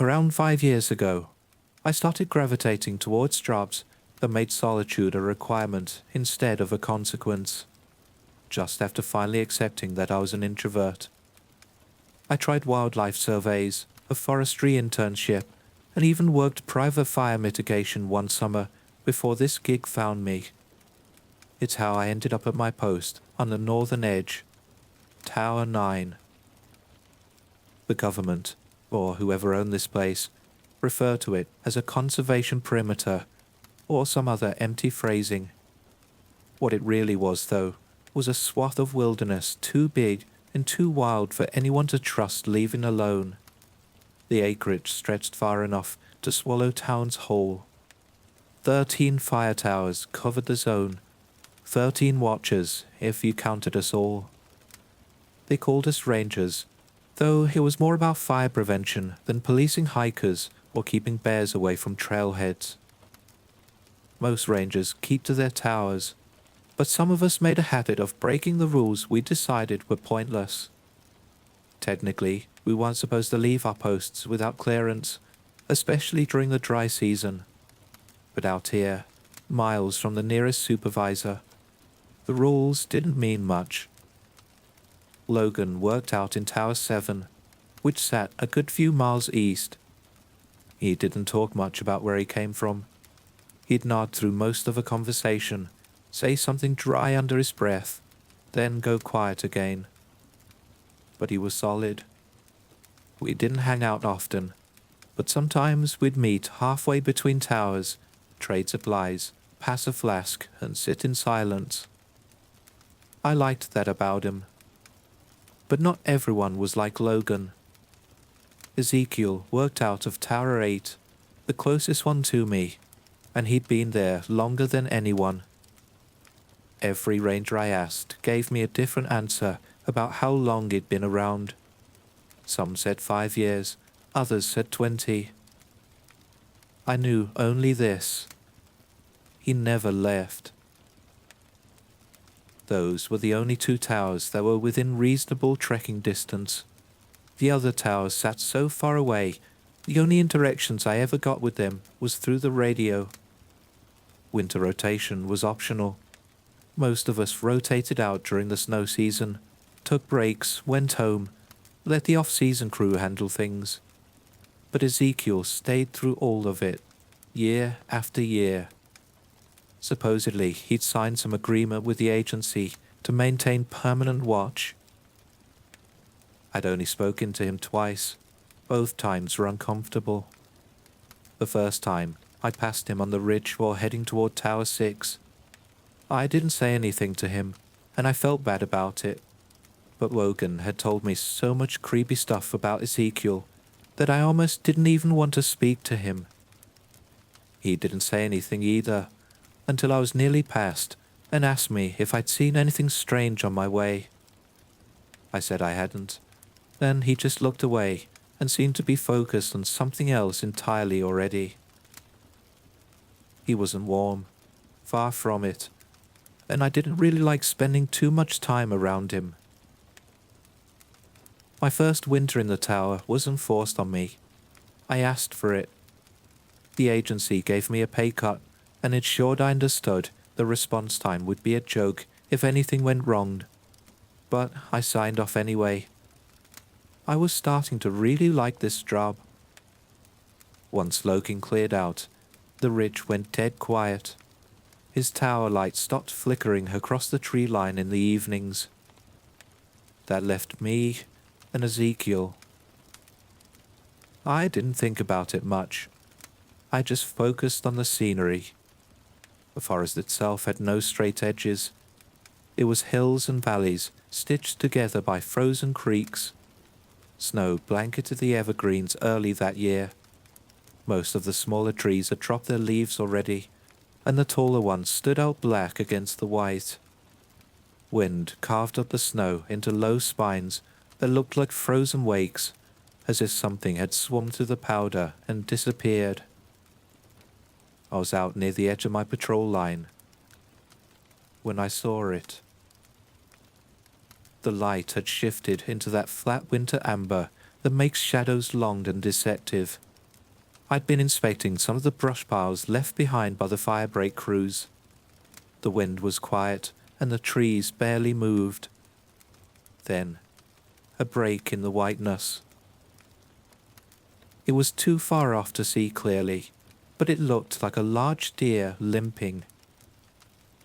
Around 5 years ago, I started gravitating towards jobs that made solitude a requirement instead of a consequence, just after finally accepting that I was an introvert. I tried wildlife surveys, a forestry internship, and even worked private fire mitigation one summer before this gig found me. It's how I ended up at my post on the northern edge, Tower 9. The government, or whoever owned this place, refer to it as a conservation perimeter, or some other empty phrasing. What it really was, though, was a swath of wilderness too big and too wild for anyone to trust leaving alone. The acreage stretched far enough to swallow towns whole. 13 fire towers covered the zone, 13 watchers if you counted us all. They called us rangers, though it was more about fire prevention than policing hikers or keeping bears away from trailheads. Most rangers keep to their towers, but some of us made a habit of breaking the rules we decided were pointless. Technically, we weren't supposed to leave our posts without clearance, especially during the dry season. But out here, miles from the nearest supervisor, the rules didn't mean much. Logan worked out in Tower 7, which sat a good few miles east. He didn't talk much about where he came from. He'd nod through most of a conversation, say something dry under his breath, then go quiet again. But he was solid. We didn't hang out often, but sometimes we'd meet halfway between towers, trade supplies, pass a flask, and sit in silence. I liked that about him. But not everyone was like Logan. Ezekiel worked out of Tower 8, the closest one to me, and he'd been there longer than anyone. Every ranger I asked gave me a different answer about how long he'd been around. Some said 5 years, others said 20. I knew only this: he never left. Those were the only 2 towers that were within reasonable trekking distance. The other towers sat so far away, the only interactions I ever got with them was through the radio. Winter rotation was optional. Most of us rotated out during the snow season, took breaks, went home, let the off-season crew handle things. But Ezekiel stayed through all of it, year after year. Supposedly, he'd signed some agreement with the agency to maintain permanent watch. I'd only spoken to him twice. Both times were uncomfortable. The first time, I passed him on the ridge while heading toward Tower 6. I didn't say anything to him, and I felt bad about it. But Logan had told me so much creepy stuff about Ezekiel that I almost didn't even want to speak to him. He didn't say anything either, until I was nearly past and asked me if I'd seen anything strange on my way. I said I hadn't. Then he just looked away and seemed to be focused on something else entirely already. He wasn't warm, far from it, and I didn't really like spending too much time around him. My first winter in the tower wasn't forced on me. I asked for it. The agency gave me a pay cut and ensured I understood the response time would be a joke if anything went wrong. But I signed off anyway. I was starting to really like this job. Once Logan cleared out, the ridge went dead quiet. His tower light stopped flickering across the tree line in the evenings. That left me and Ezekiel. I didn't think about it much. I just focused on the scenery. The forest itself had no straight edges. It was hills and valleys stitched together by frozen creeks. Snow blanketed the evergreens early that year. Most of the smaller trees had dropped their leaves already, and the taller ones stood out black against the white. Wind carved up the snow into low spines that looked like frozen wakes, as if something had swum through the powder and disappeared. I was out near the edge of my patrol line when I saw it. The light had shifted into that flat winter amber that makes shadows long and deceptive. I'd been inspecting some of the brush piles left behind by the firebreak crews. The wind was quiet, and the trees barely moved. Then, a break in the whiteness. It was too far off to see clearly, but it looked like a large deer limping.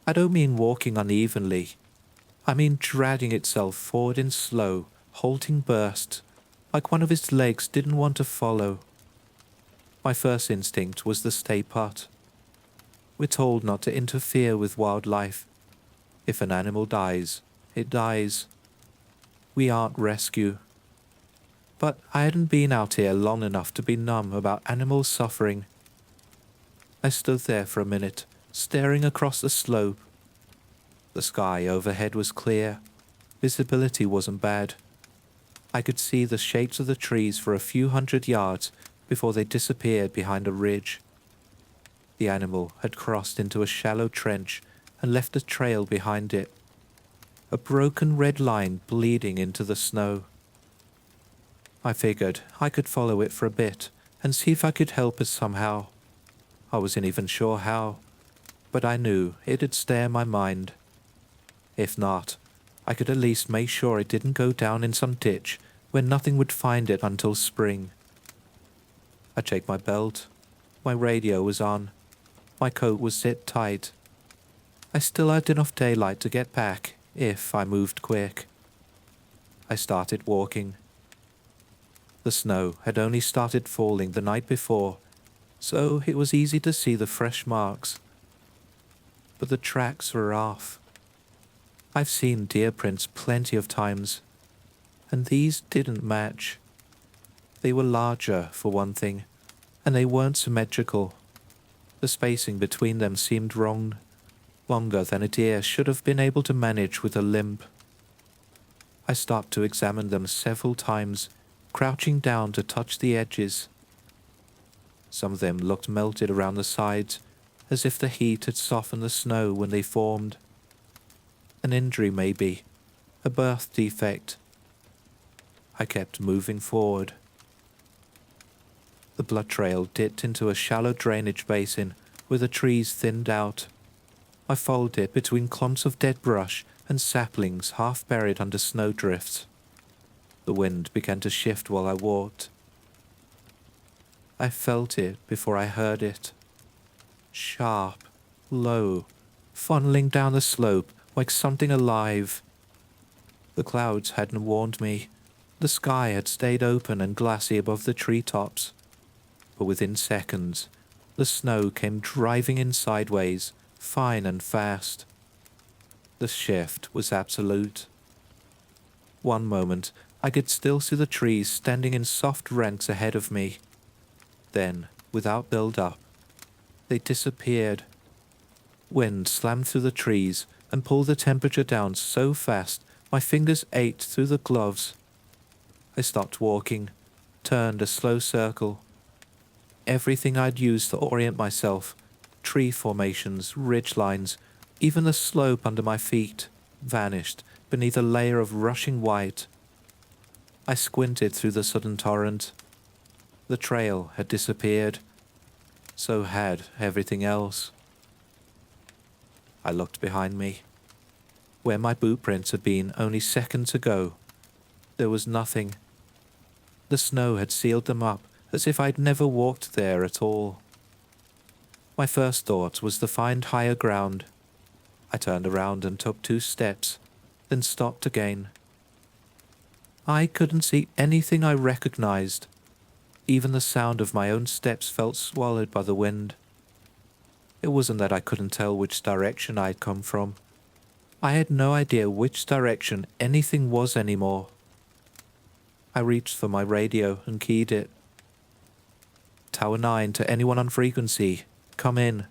I don't mean walking unevenly. I mean dragging itself forward in slow, halting bursts, like one of its legs didn't want to follow. My first instinct was to stay put. We're told not to interfere with wildlife. If an animal dies, it dies. We aren't rescue. But I hadn't been out here long enough to be numb about animals suffering. I stood there for a minute, staring across the slope. The sky overhead was clear. Visibility wasn't bad. I could see the shapes of the trees for a few hundred yards before they disappeared behind a ridge. The animal had crossed into a shallow trench and left a trail behind it. A broken red line bleeding into the snow. I figured I could follow it for a bit and see if I could help it somehow. I wasn't even sure how, but I knew it'd stay in my mind. If not, I could at least make sure it didn't go down in some ditch where nothing would find it until spring. I checked my belt. My radio was on. My coat was zipped tight. I still had enough daylight to get back if I moved quick. I started walking. The snow had only started falling the night before, so it was easy to see the fresh marks. But the tracks were off. I've seen deer prints plenty of times, and these didn't match. They were larger, for one thing, and they weren't symmetrical. The spacing between them seemed wrong, longer than a deer should have been able to manage with a limp. I stopped to examine them several times, crouching down to touch the edges. Some of them looked melted around the sides, as if the heat had softened the snow when they formed. An injury maybe, a birth defect. I kept moving forward. The blood trail dipped into a shallow drainage basin where the trees thinned out. I followed it between clumps of dead brush and saplings half buried under snowdrifts. The wind began to shift while I walked. I felt it before I heard it. Sharp, low, funneling down the slope like something alive. The clouds hadn't warned me. The sky had stayed open and glassy above the treetops. But within seconds, the snow came driving in sideways, fine and fast. The shift was absolute. One moment, I could still see the trees standing in soft ranks ahead of me. Then, without build-up, they disappeared. Wind slammed through the trees and pulled the temperature down so fast my fingers ached through the gloves. I stopped walking, turned a slow circle. Everything I'd used to orient myself, tree formations, ridge lines, even the slope under my feet, vanished beneath a layer of rushing white. I squinted through the sudden torrent. The trail had disappeared. So had everything else. I looked behind me. Where my boot prints had been only seconds ago, there was nothing. The snow had sealed them up as if I'd never walked there at all. My first thought was to find higher ground. I turned around and took 2 steps, then stopped again. I couldn't see anything I recognized. Even the sound of my own steps felt swallowed by the wind. It wasn't that I couldn't tell which direction I'd come from. I had no idea which direction anything was anymore. I reached for my radio and keyed it. Tower 9 to anyone on frequency. Come in.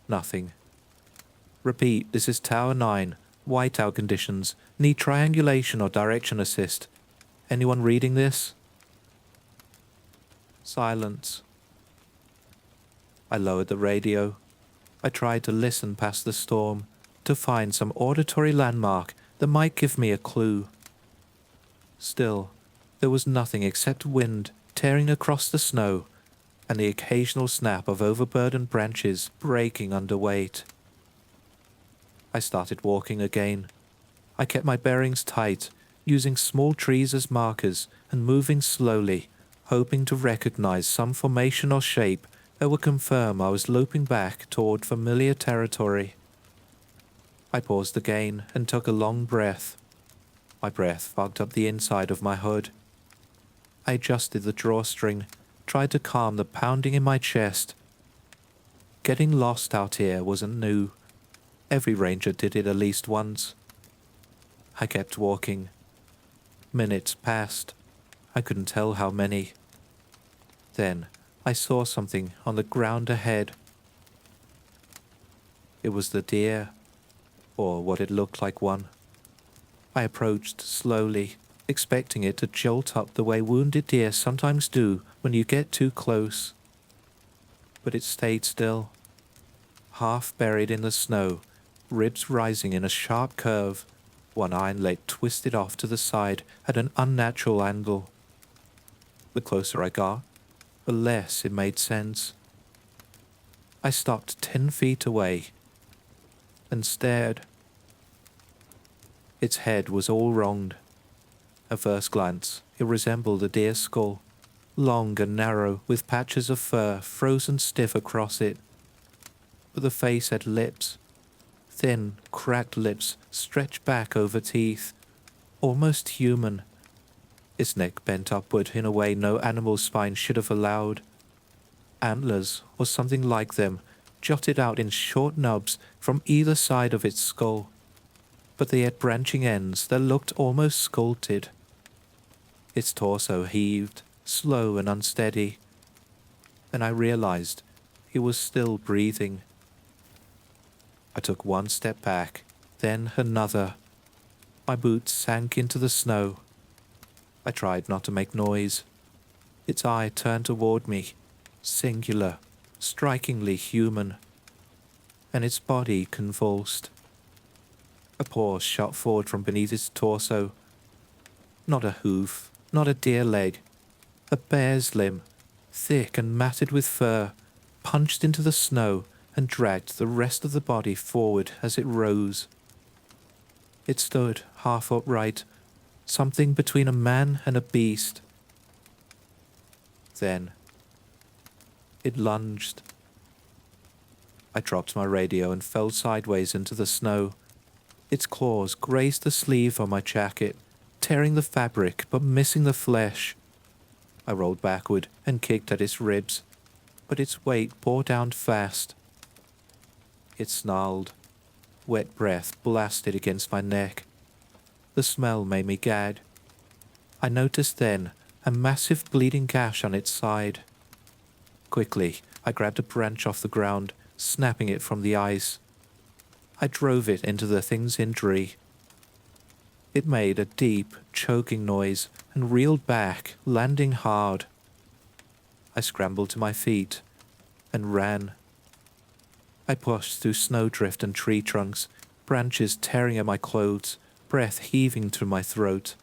Nothing. Repeat, this is Tower 9. Whiteout conditions. Need triangulation or direction assist. Anyone reading this? Silence. I lowered the radio. I tried to listen past the storm, to find some auditory landmark that might give me a clue. Still, there was nothing except wind tearing across the snow and the occasional snap of overburdened branches breaking under weight. I started walking again. I kept my bearings tight, using small trees as markers and moving slowly, hoping to recognize some formation or shape that would confirm I was loping back toward familiar territory. I paused again and took a long breath. My breath fogged up the inside of my hood. I adjusted the drawstring, tried to calm the pounding in my chest. Getting lost out here wasn't new. Every ranger did it at least once. I kept walking. Minutes passed. I couldn't tell how many. Then I saw something on the ground ahead. It was the deer, or what it looked like one. I approached slowly, expecting it to jolt up the way wounded deer sometimes do when you get too close. But it stayed still, half buried in the snow, ribs rising in a sharp curve, one hind leg twisted off to the side at an unnatural angle. The closer I got, the less it made sense. I stopped 10 feet away and stared. Its head was all wronged. At first glance, it resembled a deer's skull, long and narrow with patches of fur frozen stiff across it. But the face had lips, thin, cracked lips stretched back over teeth, almost human. Its neck bent upward in a way no animal spine should have allowed. Antlers, or something like them, jutted out in short nubs from either side of its skull, but they had branching ends that looked almost sculpted. Its torso heaved, slow and unsteady, and I realized it was still breathing. I took one step back, then another. My boots sank into the snow. I tried not to make noise. Its eye turned toward me, singular, strikingly human, and its body convulsed. A paw shot forward from beneath its torso. Not a hoof, not a deer leg. A bear's limb, thick and matted with fur, punched into the snow and dragged the rest of the body forward as it rose. It stood half upright, something between a man and a beast. Then it lunged. I dropped my radio and fell sideways into the snow. Its claws grazed the sleeve of my jacket, tearing the fabric but missing the flesh. I rolled backward and kicked at its ribs, but its weight bore down fast. It snarled. Wet breath blasted against my neck. The smell made me gag. I noticed then a massive bleeding gash on its side. Quickly, I grabbed a branch off the ground, snapping it from the ice. I drove it into the thing's injury. It made a deep, choking noise and reeled back, landing hard. I scrambled to my feet and ran. I pushed through snowdrift and tree trunks, branches tearing at my clothes, breath heaving through my throat.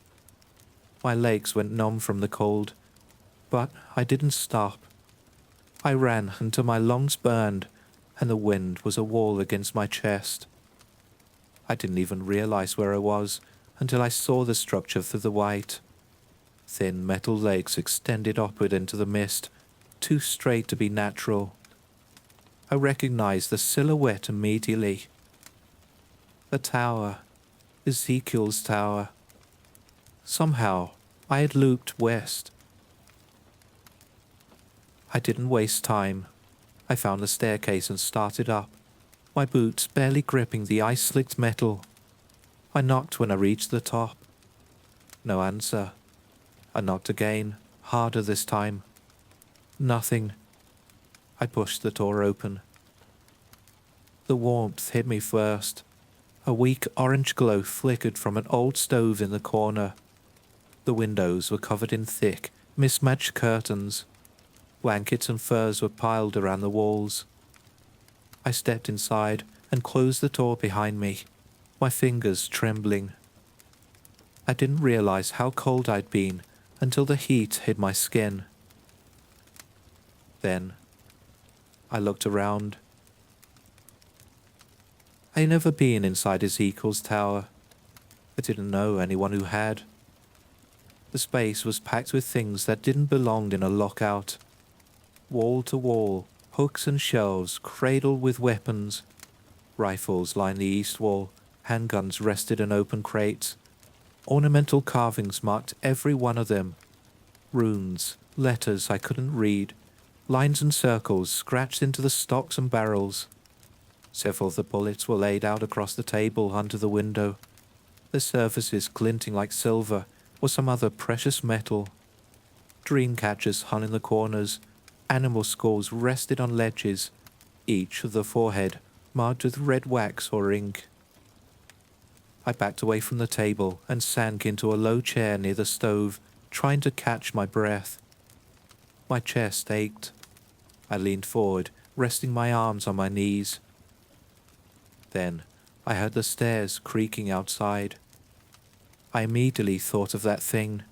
My legs went numb from the cold, but I didn't stop. I ran until my lungs burned and the wind was a wall against my chest. I didn't even realize where I was until I saw the structure through the white. Thin metal legs extended upward into the mist, too straight to be natural. I recognized the silhouette immediately. The tower, Ezekiel's tower. Somehow, I had looped west. I didn't waste time. I found the staircase and started up, my boots barely gripping the ice-slicked metal. I knocked when I reached the top. No answer. I knocked again, harder this time. Nothing. I pushed the door open. The warmth hit me first. A weak orange glow flickered from an old stove in the corner. The windows were covered in thick, mismatched curtains. Blankets and furs were piled around the walls. I stepped inside and closed the door behind me, my fingers trembling. I didn't realize how cold I'd been until the heat hit my skin. Then I looked around. I had never been inside Ezekiel's tower. I didn't know anyone who had. The space was packed with things that didn't belong in a lockout. Wall to wall, hooks and shelves cradled with weapons. Rifles lined the east wall, handguns rested in open crates. Ornamental carvings marked every one of them. Runes, letters I couldn't read, lines and circles scratched into the stocks and barrels. Several of the bullets were laid out across the table under the window, their surfaces glinting like silver or some other precious metal. Dream catchers hung in the corners, animal skulls rested on ledges, each of the forehead marked with red wax or ink. I backed away from the table and sank into a low chair near the stove, trying to catch my breath. My chest ached. I leaned forward, resting my arms on my knees. Then I heard the stairs creaking outside. I immediately thought of that thing.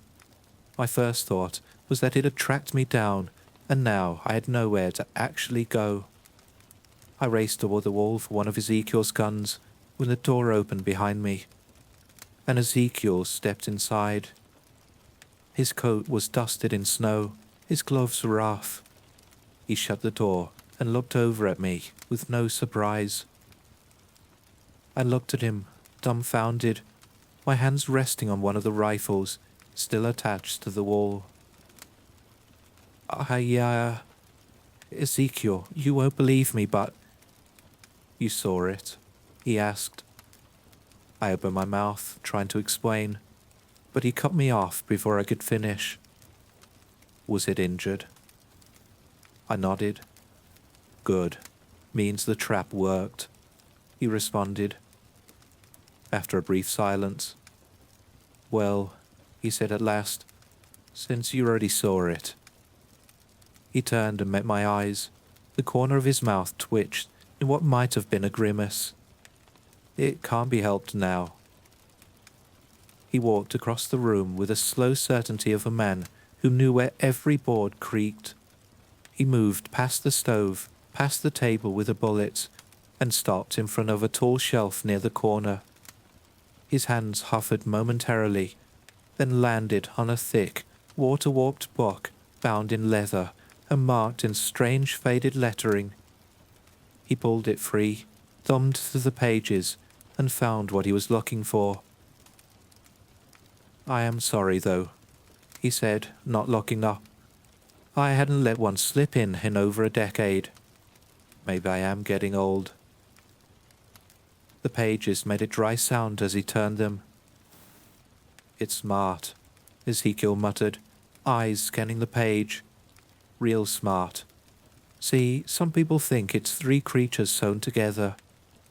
My first thought was that it had tracked me down, and now I had nowhere to actually go. I raced toward the wall for one of Ezekiel's guns when the door opened behind me, and Ezekiel stepped inside. His coat was dusted in snow, his gloves rough. He shut the door and looked over at me with no surprise. I looked at him, dumbfounded, my hands resting on one of the rifles, still attached to the wall. Ezekiel, you won't believe me, but... You saw it? He asked. I opened my mouth, trying to explain, but he cut me off before I could finish. Was it injured? I nodded. Good. Means the trap worked, he responded. After a brief silence, well, he said at last, since you already saw it. He turned and met my eyes. The corner of his mouth twitched in what might have been a grimace. It can't be helped now. He walked across the room with the slow certainty of a man who knew where every board creaked. He moved past the stove, past the table with the bullets, and stopped in front of a tall shelf near the corner. His hands hovered momentarily, then landed on a thick, water-warped book bound in leather and marked in strange faded lettering. He pulled it free, thumbed through the pages, and found what he was looking for. I am sorry, though, he said, not looking up. I hadn't let one slip in over a decade. Maybe I am getting old. The pages made a dry sound as he turned them. It's smart, Ezekiel muttered, eyes scanning the page. Real smart. See, some people think it's three creatures sewn together.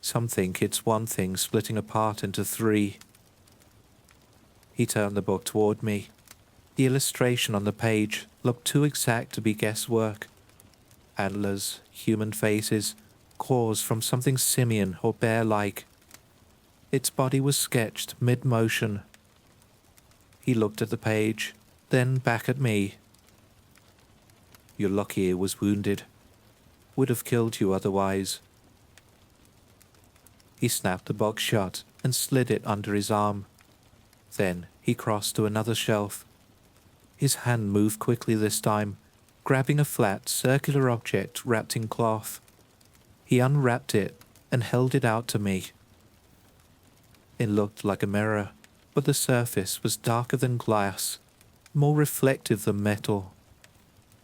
Some think it's one thing splitting apart into three. He turned the book toward me. The illustration on the page looked too exact to be guesswork. Antlers, human faces, claws from something simian or bear-like. Its body was sketched mid-motion. He looked at the page, then back at me. You're lucky it was wounded. Would have killed you otherwise. He snapped the box shut and slid it under his arm. Then he crossed to another shelf. His hand moved quickly this time, grabbing a flat, circular object wrapped in cloth. He unwrapped it and held it out to me. It looked like a mirror, but the surface was darker than glass, more reflective than metal.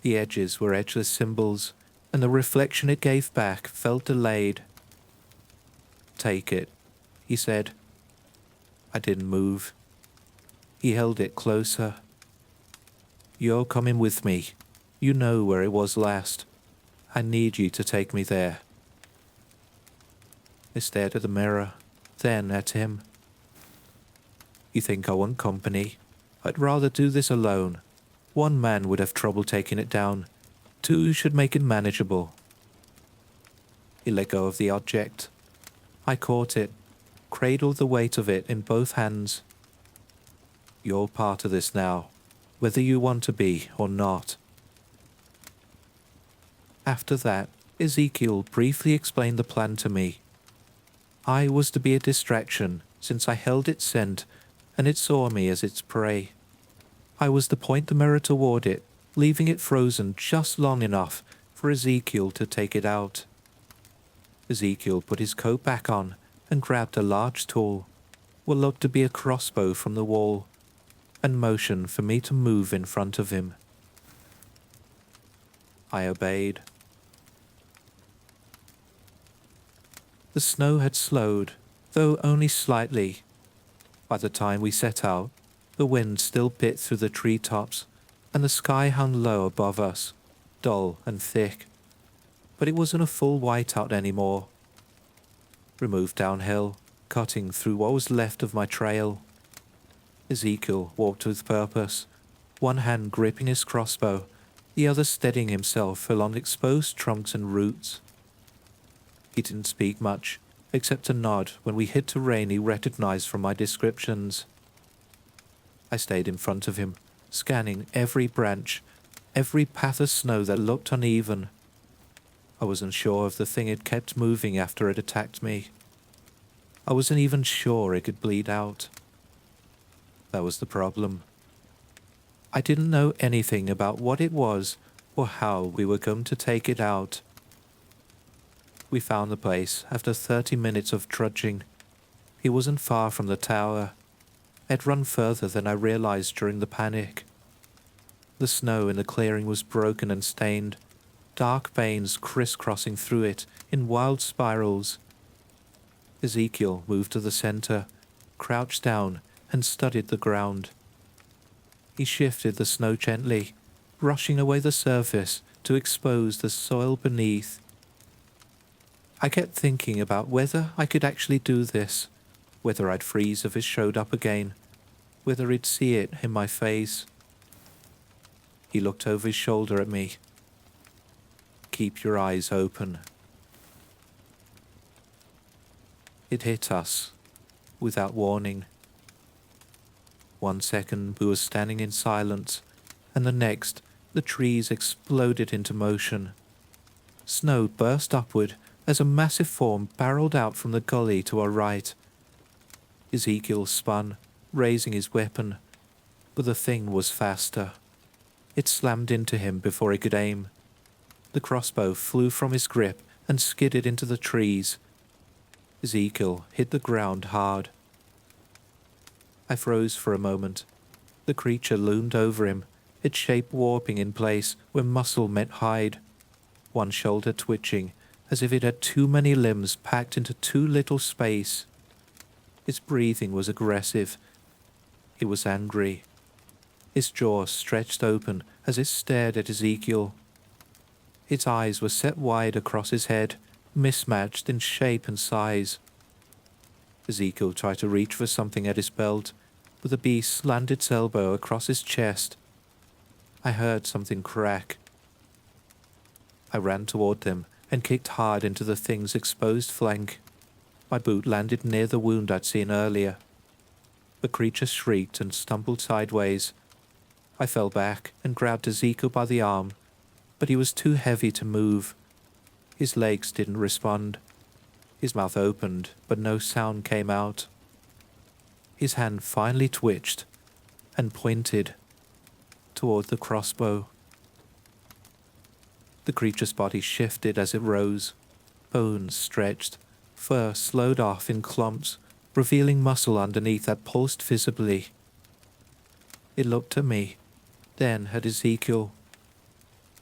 The edges were edgeless symbols, and the reflection it gave back felt delayed. Take it, he said. I didn't move. He held it closer. You're coming with me. You know where it was last. I need you to take me there. I stared at the mirror, then at him. You think I want company? I'd rather do this alone. One man would have trouble taking it down. Two should make it manageable. He let go of the object. I caught it, cradled the weight of it in both hands. You're part of this now, whether you want to be or not. After that, Ezekiel briefly explained the plan to me. I was to be a distraction since I held its scent and it saw me as its prey. I was to point the mirror toward it, leaving it frozen just long enough for Ezekiel to take it out. Ezekiel put his coat back on and grabbed a large tool, what looked to be a crossbow from the wall, and motioned for me to move in front of him. I obeyed. The snow had slowed, though only slightly. By the time we set out, the wind still bit through the treetops, and the sky hung low above us, dull and thick. But it wasn't a full whiteout anymore. We moved downhill, cutting through what was left of my trail. Ezekiel walked with purpose, one hand gripping his crossbow, the other steadying himself along exposed trunks and roots. He didn't speak much, except a nod when we hit terrain he recognized from my descriptions. I stayed in front of him, scanning every branch, every path of snow that looked uneven. I wasn't sure if the thing had kept moving after it attacked me. I wasn't even sure it could bleed out. That was the problem. I didn't know anything about what it was or how we were going to take it out. We found the place after 30 minutes of trudging. It wasn't far from the tower. I'd run further than I realized during the panic. The snow in the clearing was broken and stained, dark veins crisscrossing through it in wild spirals. Ezekiel moved to the center, crouched down, and studied the ground. He shifted the snow gently, brushing away the surface to expose the soil beneath. I kept thinking about whether I could actually do this, whether I'd freeze if it showed up again, whether he'd see it in my face. He looked over his shoulder at me. Keep your eyes open. It hit us, without warning. 1 second we were standing in silence, and the next the trees exploded into motion. Snow burst upward as a massive form barreled out from the gully to our right. Ezekiel spun, raising his weapon, but the thing was faster. It slammed into him before he could aim. The crossbow flew from his grip and skidded into the trees. Ezekiel hit the ground hard. I froze for a moment. The creature loomed over him, its shape warping in place where muscle met hide, one shoulder twitching as if it had too many limbs packed into too little space. Its breathing was aggressive. It was angry. Its jaw stretched open as it stared at Ezekiel. Its eyes were set wide across his head, mismatched in shape and size. Ezekiel tried to reach for something at his belt, but the beast slammed its elbow across his chest. I heard something crack. I ran toward them and kicked hard into the thing's exposed flank. My boot landed near the wound I'd seen earlier. The creature shrieked and stumbled sideways. I fell back and grabbed Ezekiel by the arm, but he was too heavy to move. His legs didn't respond. His mouth opened, but no sound came out. His hand finally twitched and pointed toward the crossbow. The creature's body shifted as it rose. Bones stretched, fur slowed off in clumps, revealing muscle underneath that pulsed visibly. It looked at me, then at Ezekiel.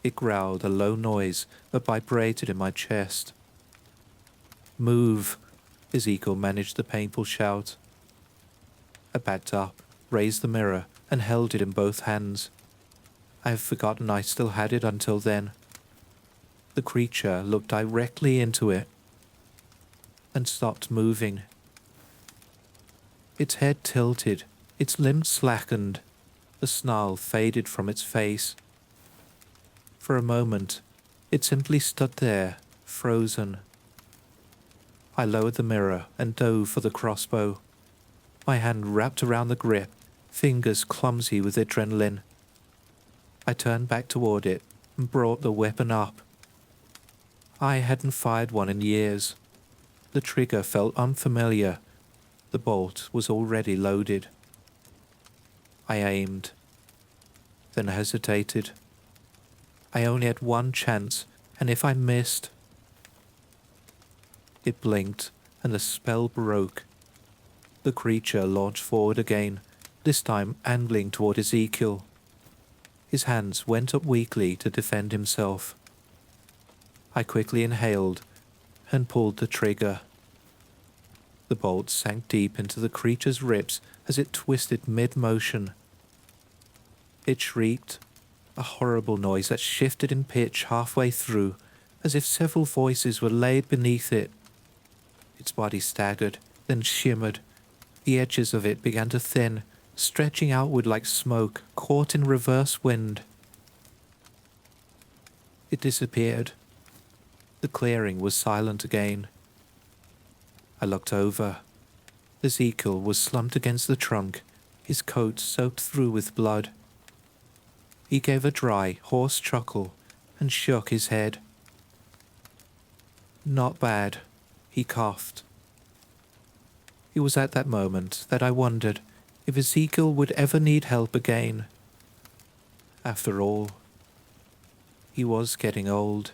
It growled a low noise that vibrated in my chest. "Move," Ezekiel managed the painful shout. I backed up, raised the mirror, and held it in both hands. I had forgotten I still had it until then. The creature looked directly into it and stopped moving. Its head tilted, its limbs slackened, the snarl faded from its face. For a moment, it simply stood there, frozen. I lowered the mirror and dove for the crossbow. My hand wrapped around the grip, fingers clumsy with adrenaline. I turned back toward it and brought the weapon up. I hadn't fired one in years. The trigger felt unfamiliar. The bolt was already loaded. I aimed, then hesitated. I only had one chance, and if I missed... It blinked, and the spell broke. The creature launched forward again, this time angling toward Ezekiel. His hands went up weakly to defend himself. I quickly inhaled and pulled the trigger. The bolt sank deep into the creature's ribs as it twisted mid-motion. It shrieked, a horrible noise that shifted in pitch halfway through, as if several voices were laid beneath it. Its body staggered, then shimmered. The edges of it began to thin, stretching outward like smoke caught in reverse wind. It disappeared. The clearing was silent again. I looked over. Ezekiel was slumped against the trunk, his coat soaked through with blood. He gave a dry, hoarse chuckle and shook his head. "Not bad," he coughed. It was at that moment that I wondered if Ezekiel would ever need help again. After all, he was getting old.